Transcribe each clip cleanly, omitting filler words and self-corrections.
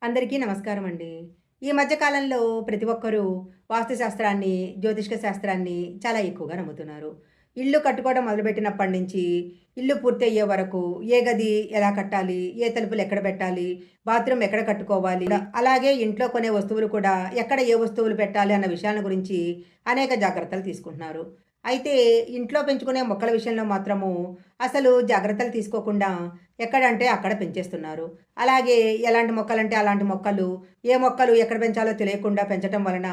అందరికీ నమస్కారం అండి. ఈ మధ్య కాలంలో ప్రతి ఒక్కరూ వాస్తు శాస్త్రాన్ని, జ్యోతిష్క శాస్త్రాన్ని చాలా ఎక్కువగా నమ్ముతున్నారు. ఇల్లు కట్టుకోవడం మొదలుపెట్టినప్పటి నుంచి ఇల్లు పూర్తయ్యే వరకు ఏ గది ఎలా కట్టాలి, ఏ తలుపులు ఎక్కడ పెట్టాలి, బాత్రూమ్ ఎక్కడ కట్టుకోవాలి, అలాగే ఇంట్లో కొనే వస్తువులు కూడా ఎక్కడ ఏ వస్తువులు పెట్టాలి అన్న విషయాల గురించి అనేక జాగ్రత్తలు తీసుకుంటున్నారు. అయితే ఇంట్లో పెంచుకునే మొక్కల విషయంలో మాత్రము అసలు జాగ్రత్తలు తీసుకోకుండా ఎక్కడంటే అక్కడ పెంచేస్తున్నారు. అలాగే ఎలాంటి మొక్కలంటే అలాంటి మొక్కలు, ఏ మొక్కలు ఎక్కడ పెంచాలో తెలియకుండా పెంచటం వలన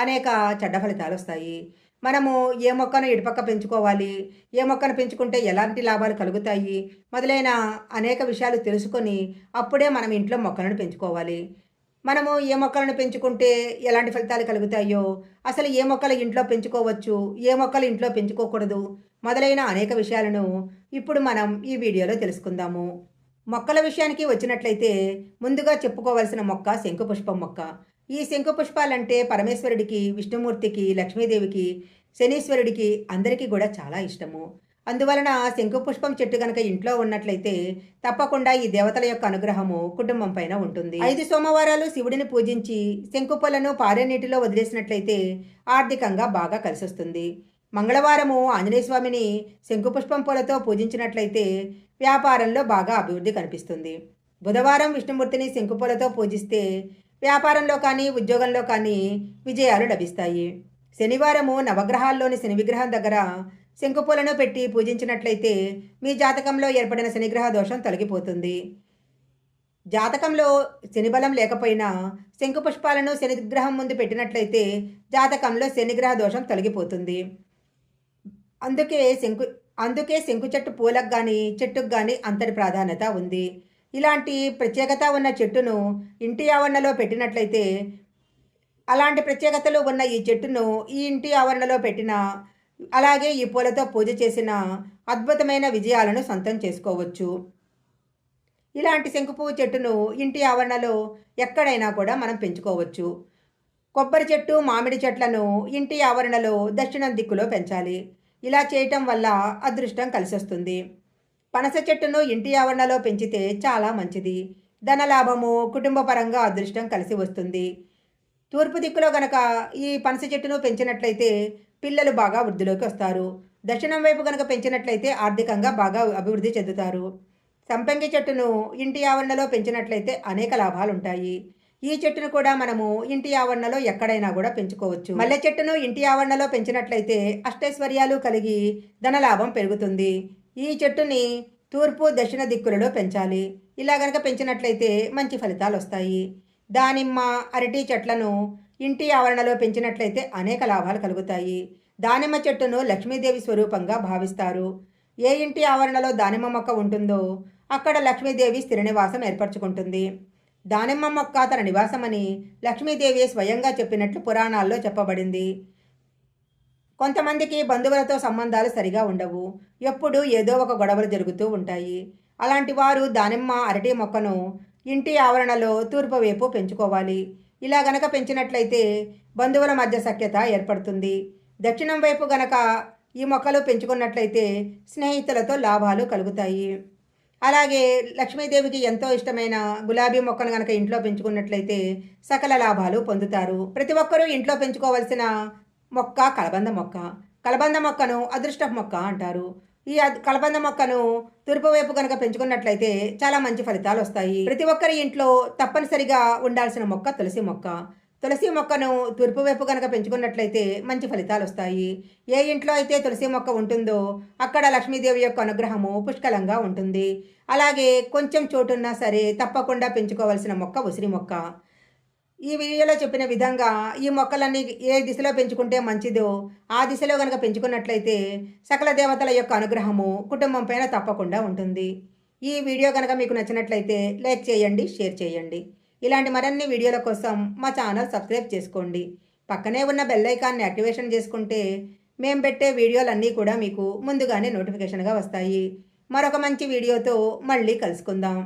అనేక చెడ్డ ఫలితాలొస్తాయి. మనము ఏ మొక్కను ఎటుపక్క పెంచుకోవాలి, ఏ మొక్కను పెంచుకుంటే ఎలాంటి లాభాలు కలుగుతాయి, మొదలైన అనేక విషయాలు తెలుసుకొని అప్పుడే మనం ఇంట్లో మొక్కలను పెంచుకోవాలి. మనము ఏ మొక్కలను పెంచుకుంటే ఎలాంటి ఫలితాలు కలుగుతాయో, అసలు ఏ మొక్కలు ఇంట్లో పెంచుకోవచ్చు, ఏ మొక్కలు ఇంట్లో పెంచుకోకూడదు, మొదలైన అనేక విషయాలను ఇప్పుడు మనం ఈ వీడియోలో తెలుసుకుందాము. మొక్కల విషయానికి వచ్చినట్లయితే ముందుగా చెప్పుకోవాల్సిన మొక్క శంకుపుష్పం మొక్క. ఈ శంకుపుష్పాలంటే పరమేశ్వరుడికి, విష్ణుమూర్తికి, లక్ష్మీదేవికి, శనీశ్వరుడికి అందరికీ కూడా చాలా ఇష్టము. అందువలన శంకుపుష్పం చెట్టు గనక ఇంట్లో ఉన్నట్లయితే తప్పకుండా ఈ దేవతల యొక్క అనుగ్రహము కుటుంబం పైన ఉంటుంది. 5 సోమవారాలు శివుడిని పూజించి శంకుపూలను పారే నీటిలో వదిలేసినట్లయితే ఆర్థికంగా బాగా కలిసొస్తుంది. మంగళవారము ఆంజనేయ స్వామిని శంకుపుష్పం పూలతో పూజించినట్లయితే వ్యాపారంలో బాగా అభివృద్ధి కనిపిస్తుంది. బుధవారం విష్ణుమూర్తిని శంకుపూలతో పూజిస్తే వ్యాపారంలో కానీ ఉద్యోగంలో కానీ విజయాలు లభిస్తాయి. శనివారము నవగ్రహాల్లోని శని విగ్రహం దగ్గర శంకుపూలను పెట్టి పూజించినట్లయితే మీ జాతకంలో ఏర్పడిన శనిగ్రహ దోషం తొలగిపోతుంది. జాతకంలో శనిబలం లేకపోయినా శంకుపుష్పాలను శనిగ్రహం ముందు పెట్టినట్లయితే జాతకంలో శనిగ్రహ దోషం తొలగిపోతుంది. అందుకే అందుకే శంకు చెట్టు పూలకు కానీ చెట్టుకు కానీ అంతటి ప్రాధాన్యత ఉంది. ఇలాంటి ప్రత్యేకత ఉన్న చెట్టును ఇంటి ఆవరణలో పెట్టినట్లయితే అలాంటి ప్రత్యేకతలు ఉన్న ఈ చెట్టును ఈ ఇంటి ఆవరణలో పెట్టిన అలాగే ఈ పూలతో పూజ చేసిన అద్భుతమైన విజయాలను సొంతం చేసుకోవచ్చు. ఇలాంటి శంకుపువ్వు చెట్టును ఇంటి ఆవరణలో ఎక్కడైనా కూడా మనం పెంచుకోవచ్చు. కొబ్బరి చెట్టు, మామిడి చెట్లను ఇంటి ఆవరణలో దక్షిణం దిక్కులో పెంచాలి. ఇలా చేయటం వల్ల అదృష్టం కలిసొస్తుంది. పనస చెట్టును ఇంటి ఆవరణలో పెంచితే చాలా మంచిది. ధనలాభము, కుటుంబ పరంగా అదృష్టం కలిసి వస్తుంది. తూర్పు దిక్కులో గనక ఈ పనస చెట్టును పెంచినట్లయితే పిల్లలు బాగా వృద్ధిలోకి వస్తారు. దక్షిణం వైపు కనుక పెంచినట్లయితే ఆర్థికంగా బాగా అభివృద్ధి చెందుతారు. సంపంగి చెట్టును ఇంటి ఆవరణలో పెంచినట్లయితే అనేక లాభాలు ఉంటాయి. ఈ చెట్టును కూడా మనము ఇంటి ఆవరణలో ఎక్కడైనా కూడా పెంచుకోవచ్చు. మల్లె చెట్టును ఇంటి ఆవరణలో పెంచినట్లయితే అష్టైశ్వర్యాలు కలిగి ధనలాభం పెరుగుతుంది. ఈ చెట్టుని తూర్పు దక్షిణ దిక్కులలో పెంచాలి. ఇలా గనక పెంచినట్లయితే మంచి ఫలితాలు వస్తాయి. దానిమ్మ, అరటి చెట్లను ఇంటి ఆవరణలో పెంచినట్లయితే అనేక లాభాలు కలుగుతాయి. దానిమ్మ చెట్టును లక్ష్మీదేవి స్వరూపంగా భావిస్తారు. ఏ ఇంటి ఆవరణలో దానిమ్మ మొక్క ఉంటుందో అక్కడ లక్ష్మీదేవి స్థిర నివాసం ఏర్పరచుకుంటుంది. దానిమ్మ మొక్క తన నివాసమని లక్ష్మీదేవి స్వయంగా చెప్పినట్లు పురాణాల్లో చెప్పబడింది. కొంతమందికి బంధువులతో సంబంధాలు సరిగా ఉండవు. ఎప్పుడూ ఏదో ఒక గొడవలు జరుగుతూ ఉంటాయి. అలాంటి వారు దానిమ్మ, అరటి మొక్కను ఇంటి ఆవరణలో తూర్పు వైపు పెంచుకోవాలి. ఇలా గనక పెంచినట్లయితే బంధువుల మధ్య సఖ్యత ఏర్పడుతుంది. దక్షిణం వైపు గనక ఈ మొక్కలు పెంచుకున్నట్లయితే స్నేహితులతో లాభాలు కలుగుతాయి. అలాగే లక్ష్మీదేవికి ఎంతో ఇష్టమైన గులాబీ మొక్కను గనక ఇంట్లో పెంచుకున్నట్లయితే సకల లాభాలు పొందుతారు. ప్రతి ఒక్కరూ ఇంట్లో పెంచుకోవాల్సిన మొక్క కలబంద మొక్క. కలబంద మొక్కను అదృష్టపు మొక్క అంటారు. ఈ కలబంద మొక్కను తూర్పు వైపు కనుక పెంచుకున్నట్లయితే చాలా మంచి ఫలితాలు వస్తాయి. ప్రతి ఒక్కరి ఇంట్లో తప్పనిసరిగా ఉండాల్సిన మొక్క తులసి మొక్క. తులసి మొక్కను తూర్పు వైపు కనుక పెంచుకున్నట్లయితే మంచి ఫలితాలు వస్తాయి. ఏ ఇంట్లో అయితే తులసి మొక్క ఉంటుందో అక్కడ లక్ష్మీదేవి యొక్క అనుగ్రహము పుష్కలంగా ఉంటుంది. అలాగే కొంచెం చోటున్నా సరే తప్పకుండా పెంచుకోవాల్సిన మొక్క ఉసిరి మొక్క. ఈ వీడియోలో చెప్పిన విధంగా ఈ మొక్కలన్నీ ఏ దిశలో పెంచుకుంటే మంచిదో ఆ దిశలో కనుక పెంచుకున్నట్లయితే సకల దేవతల యొక్క అనుగ్రహము కుటుంబం పైన తప్పకుండా ఉంటుంది. ఈ వీడియో కనుక మీకు నచ్చినట్లయితే లైక్ చేయండి, షేర్ చేయండి. ఇలాంటి మరిన్ని వీడియోల కోసం మా ఛానల్ సబ్స్క్రైబ్ చేసుకోండి. పక్కనే ఉన్న బెల్ ఐకాన్ని యాక్టివేషన్ చేసుకుంటే మేము పెట్టే వీడియోలన్నీ కూడా మీకు ముందుగానే నోటిఫికేషన్గా వస్తాయి. మరొక మంచి వీడియోతో మళ్ళీ కలుసుకుందాం.